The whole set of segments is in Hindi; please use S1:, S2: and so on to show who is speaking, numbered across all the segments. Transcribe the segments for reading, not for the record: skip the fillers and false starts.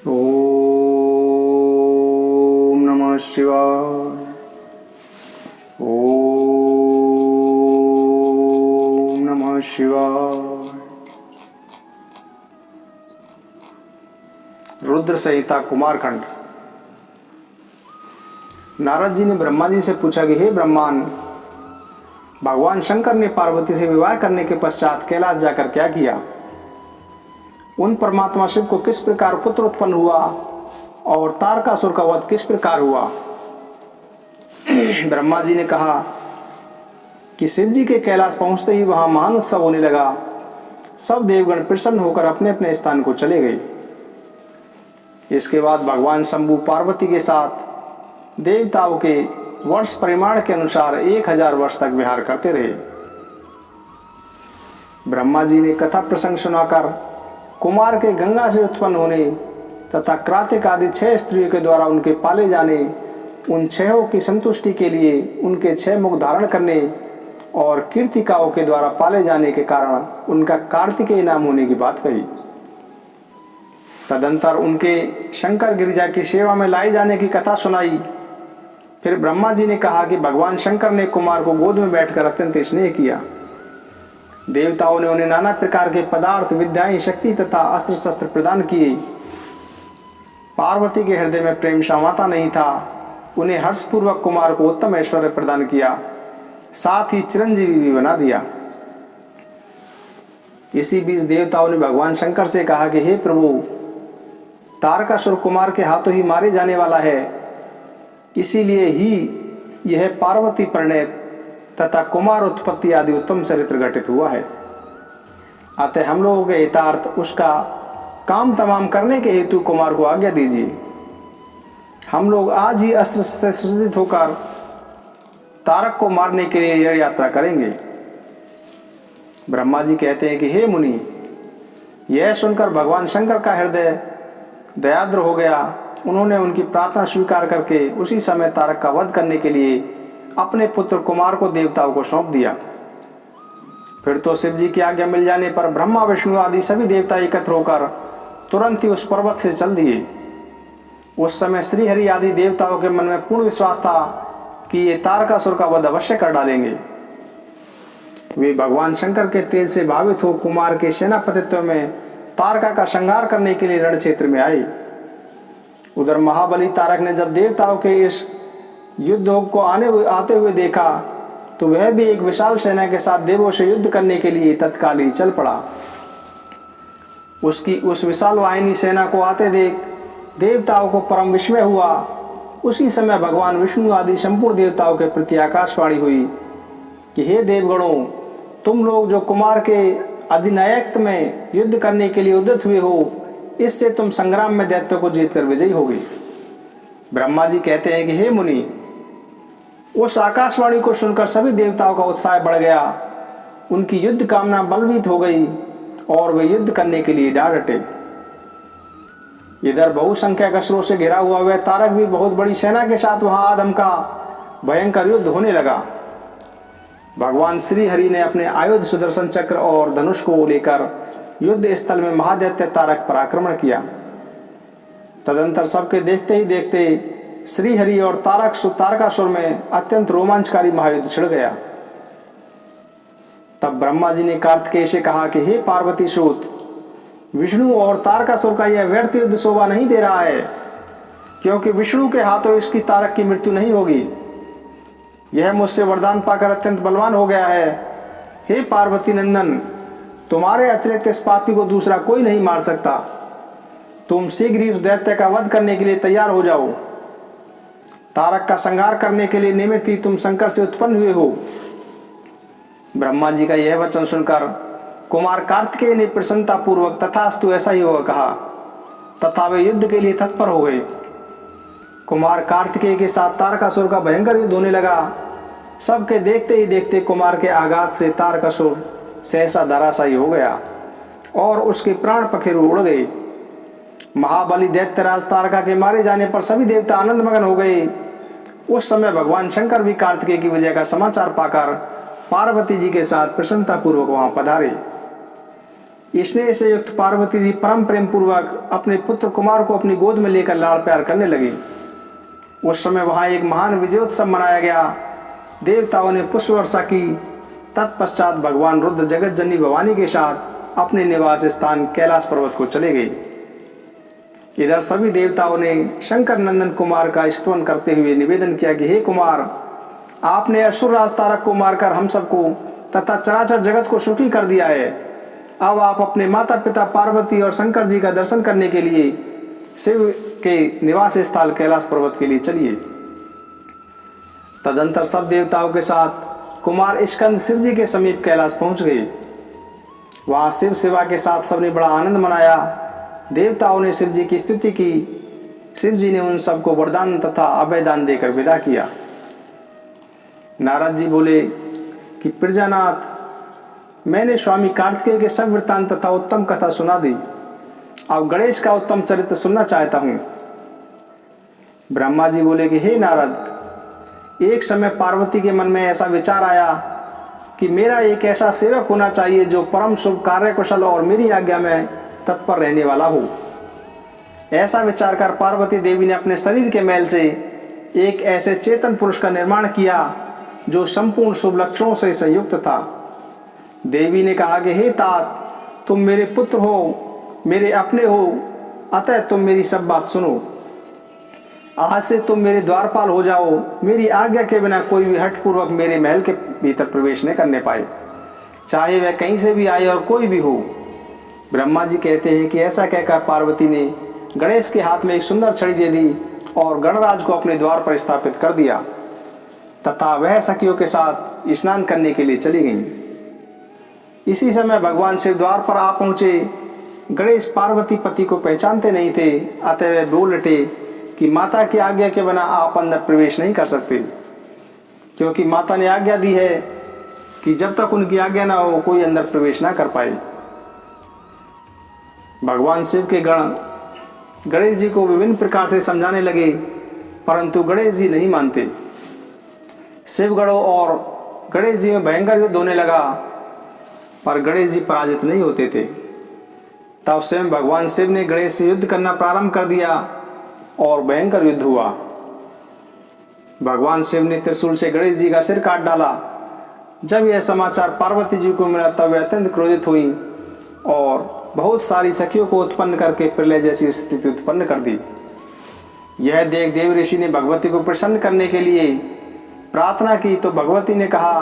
S1: ओम नमः शिवाय। ओम नमः शिवाय। रुद्र संहिता कुमारखंड। नारद जी ने ब्रह्मा जी से पूछा कि हे ब्रह्मांड, भगवान शंकर ने पार्वती से विवाह करने के पश्चात कैलाश जाकर क्या किया? उन परमात्मा शिव को किस प्रकार पुत्र उत्पन्न हुआ और तारकासुर का वध किस प्रकार हुआ? ब्रह्मा जी ने कहा कि शिव जी के कैलाश पहुंचते ही वहां महान उत्सव होने लगा। सब देवगण प्रसन्न होकर अपने अपने स्थान को चले गए। इसके बाद भगवान शंभु पार्वती के साथ देवताओं के वर्ष परिमाण के अनुसार 1000 वर्ष तक विहार करते रहे। ब्रह्मा जी ने कथा प्रसंग सुनाकर कुमार के गंगा से उत्पन्न होने तथा क्रातिक आदि 6 स्त्रियों के द्वारा उनके पाले जाने, उन 6 की संतुष्टि के लिए उनके 6 मुख धारण करने और कीर्तिकाओं के द्वारा पाले जाने के कारण उनका कार्तिकेय नाम होने की बात कही। तदंतर उनके शंकर गिरिजा की सेवा में लाए जाने की कथा सुनाई। फिर ब्रह्मा जी ने कहा कि भगवान शंकर ने कुमार को गोद में बैठकर अत्यंत स्नेह किया। देवताओं ने उन्हें नाना प्रकार के पदार्थ, विद्याएं, शक्ति तथा अस्त्र शस्त्र प्रदान किए। पार्वती के हृदय में प्रेम समाता नहीं था। उन्हें हर्षपूर्वक कुमार को उत्तम ऐश्वर्य प्रदान किया, साथ ही चिरंजीवी भी बना दिया। इसी बीच देवताओं ने भगवान शंकर से कहा कि हे प्रभु, तारकासुर कुमार के हाथों ही मारे जाने वाला है, इसीलिए ही यह पार्वती परिणय तथा कुमार उत्पत्ति आदि उत्तम चरित्र घटित हुआ है। अतः हम लोगों के हितार्थ उसका काम तमाम करने के हेतु कुमार को आज्ञा दीजिए। हम लोग आज ही अस्त्र से सुसज्जित होकर तारक को मारने के लिए यह यात्रा करेंगे। ब्रह्मा जी कहते हैं कि हे मुनि, यह सुनकर भगवान शंकर का हृदय दयाद्र हो गया। उन्होंने उनकी प्रार्थना स्वीकार करके उसी समय तारक का वध करने के लिए अपने पुत्र कुमार को देवताओं को सौंप दिया। फिर तो शिव जी की आज्ञा मिल जाने पर ब्रह्मा, विष्णु आदि सभी देवता एकत्र होकर तुरंत ही उस पर्वत से चल दिए। उस समय श्री हरि आदि देवताओं के मन में पूर्ण विश्वास था कि ये तारकासुर का वध अवश्य कर डालेंगे। वे भगवान शंकर के तेज से भावित हो कुमार के सेनापतित्व में तारका का संहार करने के लिए रण क्षेत्र में आए। उधर महाबली तारक ने जब देवताओं के इस युद्ध को आते हुए देखा तो वह भी एक विशाल सेना के साथ देवों से युद्ध करने के लिए तत्काल ही चल पड़ा। उसकी उस विशाल वाहिनी सेना को आते देख देवताओं को परम विस्मय हुआ। उसी समय भगवान विष्णु आदि संपूर्ण देवताओं के प्रति आकाशवाणी हुई कि हे देवगणों, तुम लोग जो कुमार के अधिनायकत्व में युद्ध करने के लिए उद्यत हुए हो, इससे तुम संग्राम में दैत्यों को जीतकर विजयी होगे। ब्रह्मा जी कहते हैं कि हे मुनि, उस आकाशवाणी को सुनकर सभी देवताओं का उत्साह बढ़ गया। उनकी युद्ध कामना बलवीत हो गई और वे युद्ध करने के लिए डट डटे। इधर बहुसंख्यक असुरों से घिरा हुआ वह तारक भी बहुत बड़ी सेना के साथ वहां आदम का भयंकर युद्ध होने लगा। भगवान श्री हरि ने अपने आयुध सुदर्शन चक्र और धनुष को लेकर युद्ध स्थल में महादैत्य तारक पर आक्रमण किया। तदंतर सबके देखते ही देखते श्री हरि और तारकासुर में अत्यंत रोमांचकारी महायुद्ध छिड़ गया। तब ब्रह्मा जी ने कार्तिकेय से कहा कि हे पार्वती सूत, विष्णु और तारकासुर का यह व्यर्थ युद्ध शोभा नहीं दे रहा है, क्योंकि विष्णु के हाथों इसकी तारक की मृत्यु नहीं होगी। यह मुझसे वरदान पाकर अत्यंत बलवान हो गया है। हे पार्वती नंदन, तुम्हारे अतिरिक्त इस पापी को दूसरा कोई नहीं मार सकता। तुम शीघ्र ही उस दैत्य का वध करने के लिए तैयार हो जाओ। तारक का संहार करने के लिए निमित्त ही तुम शंकर से उत्पन्न हुए हो। ब्रह्मा जी का यह वचन सुनकर कुमार कार्तिकेय ने प्रसन्नता पूर्वक तथास्तु ऐसा ही होगा कहा तथा वे युद्ध के लिए तत्पर हो गए। कुमार कार्तिकेय के साथ तारकासुर का भयंकर युद्ध होने लगा। सबके देखते ही देखते कुमार के आघात से तारकासुर सहसा धराशायी हो गया और उसके प्राण पखेरु उड़ गए। महाबली दैत्यराज तारका के मारे जाने पर सभी देवता आनंदमग्न हो गए। उस समय भगवान शंकर भी कार्तिकेय की विजय का समाचार पाकर पार्वती जी के साथ प्रसन्नता पूर्वक वहां पधारे। स्नेह से युक्त पार्वती जी परम प्रेम पूर्वक अपने पुत्र कुमार को अपनी गोद में लेकर लाड़ प्यार करने लगी। उस समय वहां एक महान विजयोत्सव मनाया गया। देवताओं ने पुष्प वर्षा की। तत्पश्चात भगवान रुद्र जगत जननी भवानी के साथ अपने निवास स्थान कैलाश पर्वत को चले गए। इधर सभी देवताओं ने शंकर नंदन कुमार का स्तवन करते हुए निवेदन किया कि हे कुमार, आपने असुरराज तारक को मारकर हम सबको तथा चराचर जगत को सुखी कर दिया है। अब आप अपने माता पिता पार्वती और शंकर जी का दर्शन करने के लिए शिव के निवास स्थल कैलाश पर्वत के लिए चलिए। तदंतर सब देवताओं के साथ कुमार स्कंद शिव जी के समीप कैलाश पहुंच गए। वहां शिव सेवा के साथ सबने बड़ा आनंद मनाया। देवताओं ने शिव जी की स्तुति की। शिव जी ने उन सबको वरदान तथा अभयदान देकर विदा किया। नारद जी बोले कि प्रजानाथ, मैंने स्वामी कार्तिकेय के सब वृत्तांत तथा उत्तम कथा सुना दी। अब गणेश का उत्तम चरित्र सुनना चाहता हूं। ब्रह्मा जी बोले कि हे नारद, एक समय पार्वती के मन में ऐसा विचार आया कि मेरा एक ऐसा सेवक होना चाहिए जो परम शुभ कार्य कुशल और मेरी आज्ञा में तत्पर रहने वाला हो। ऐसा विचार कर पार्वती देवी ने अपने शरीर के मैल से एक ऐसे चेतन पुरुष का निर्माण किया जो संपूर्ण शुभ लक्षणों से संयुक्त था। देवी ने कहा कि हे तात, तुम मेरे पुत्र हो, मेरे अपने हो, अतः तुम मेरी सब बात सुनो। आज से तुम मेरे द्वारपाल हो जाओ। मेरी आज्ञा के बिना कोई भी हठपूर्वक मेरे महल के भीतर प्रवेश न करने पाए, चाहे वह कहीं से भी आए और कोई भी हो। ब्रह्मा जी कहते हैं कि ऐसा कहकर पार्वती ने गणेश के हाथ में एक सुंदर छड़ी दे दी और गणराज को अपने द्वार पर स्थापित कर दिया तथा वह सखियों के साथ स्नान करने के लिए चली गईं। इसी समय भगवान शिव द्वार पर आ पहुंचे। गणेश पार्वती पति को पहचानते नहीं थे, अतः वे बोल उठे कि माता की आज्ञा के बिना आप अंदर प्रवेश नहीं कर सकते, क्योंकि माता ने आज्ञा दी है कि जब तक उनकी आज्ञा ना हो कोई अंदर प्रवेश ना कर पाए। भगवान शिव के गण गणेश जी को विभिन्न प्रकार से समझाने लगे, परंतु गणेश जी नहीं मानते। शिवगणों और गणेश जी में भयंकर युद्ध होने लगा, पर गणेश जी पराजित नहीं होते थे। तब स्वयं भगवान शिव ने गणेश से युद्ध करना प्रारंभ कर दिया और भयंकर युद्ध हुआ। भगवान शिव ने त्रिशूल से गणेश जी का सिर काट डाला। जब यह समाचार पार्वती जी को मिला तब वे अत्यंत क्रोधित हुई और बहुत सारी सखियों को उत्पन्न करके प्रलय जैसी स्थिति उत्पन्न कर दी। यह देख देव ऋषि ने भगवती को प्रसन्न करने के लिए प्रार्थना की, तो भगवती ने कहा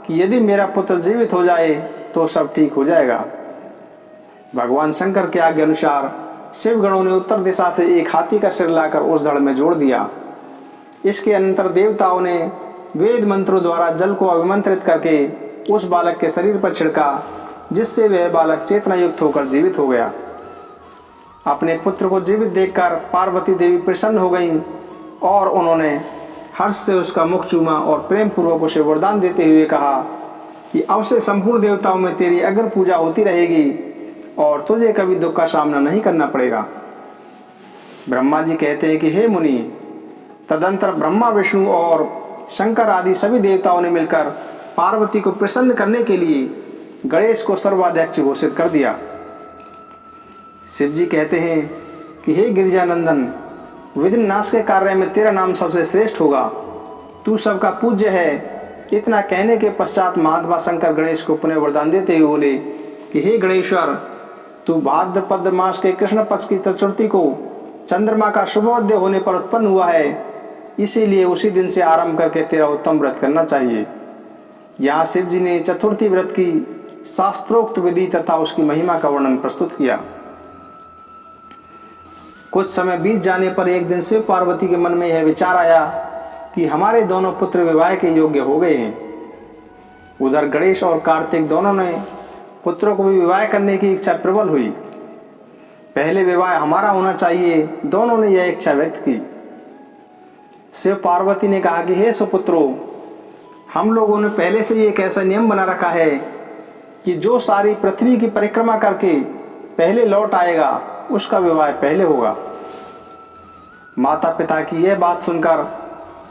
S1: कि यदि मेरा पुत्र जीवित हो जाए तो सब ठीक हो जाएगा। भगवान शंकर के आज्ञा अनुसार शिवगणों ने उत्तर दिशा से एक हाथी का सिर लाकर उस धड़ में जोड़ दिया। इसके अनंतर देवताओं ने वेद मंत्रों द्वारा जल को अभिमंत्रित करके उस बालक के शरीर पर छिड़का, जिससे वह बालक चेतना युक्त होकर जीवित हो गया। अपने पुत्र को जीवित देखकर पार्वती देवी प्रसन्न हो गईं और उन्होंने हर्ष से उसका मुख चूमा और प्रेम पूर्वक उसे वरदान देते हुए कहा कि अब से संपूर्ण देवताओं में तेरी अग्र पूजा होती रहेगी और तुझे कभी दुख का सामना नहीं करना पड़ेगा। ब्रह्मा जी कहते हैं कि हे मुनि, तदंतर ब्रह्मा विष्णु और शंकर आदि सभी देवताओं ने मिलकर पार्वती को प्रसन्न करने के लिए गणेश को सर्वाध्यक्ष घोषित कर दिया। शिव जी कहते हैं कि हे गिरिजानंदन, विघ्न नाश के कार्य में तेरा नाम सबसे श्रेष्ठ होगा, तू सबका पूज्य है। इतना कहने के पश्चात महात्मा शंकर गणेश को पुनः वरदान देते हुए बोले कि हे गणेश्वर, तू भाद्रपद मास के कृष्ण पक्ष की चतुर्थी को चंद्रमा का शुभोदय होने पर उत्पन्न हुआ है, इसीलिए उसी दिन से आरंभ करके तेरा उत्तम व्रत करना चाहिए। यहाँ शिव जी ने चतुर्थी व्रत की शास्त्रोक्त विधि तथा उसकी महिमा का वर्णन प्रस्तुत किया। कुछ समय बीत जाने पर एक दिन शिव पार्वती के मन में यह विचार आया कि हमारे दोनों पुत्र विवाह के योग्य हो गए हैं। उधर गणेश और कार्तिक दोनों ने पुत्रों को भी विवाह करने की इच्छा प्रबल हुई। पहले विवाह हमारा होना चाहिए, दोनों ने यह इच्छा व्यक्त की। शिव पार्वती ने कहा कि हे सुपुत्रों, हम लोगों ने पहले से ही एक ऐसा नियम बना रखा है कि जो सारी पृथ्वी की परिक्रमा करके पहले लौट आएगा उसका विवाह पहले होगा। माता पिता की यह बात सुनकर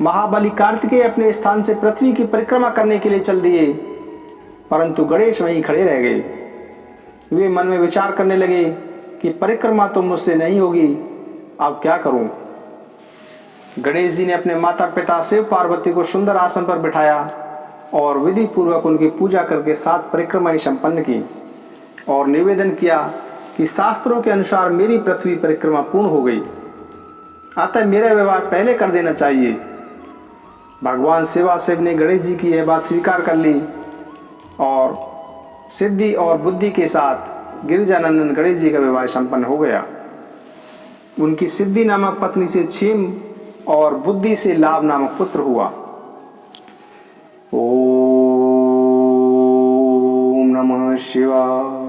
S1: महाबली कार्तिकेय अपने स्थान से पृथ्वी की परिक्रमा करने के लिए चल दिए, परंतु गणेश वहीं खड़े रह गए। वे मन में विचार करने लगे कि परिक्रमा तो मुझसे नहीं होगी, अब क्या करूं। गणेश जी ने अपने माता पिता शिव पार्वती को सुंदर आसन पर बिठाया और विधि पूर्वक उनकी पूजा करके 7 परिक्रमाएं संपन्न की और निवेदन किया कि शास्त्रों के अनुसार मेरी पृथ्वी परिक्रमा पूर्ण हो गई, अतः मेरा विवाह पहले कर देना चाहिए। भगवान शिव ने गणेश जी की यह बात स्वीकार कर ली और सिद्धि और बुद्धि के साथ गिरिजानंदन गणेश जी का विवाह संपन्न हो गया। उनकी सिद्धि नामक पत्नी से क्षेम और बुद्धि से लाभ नामक पुत्र हुआ। ओम नमः शिवाय।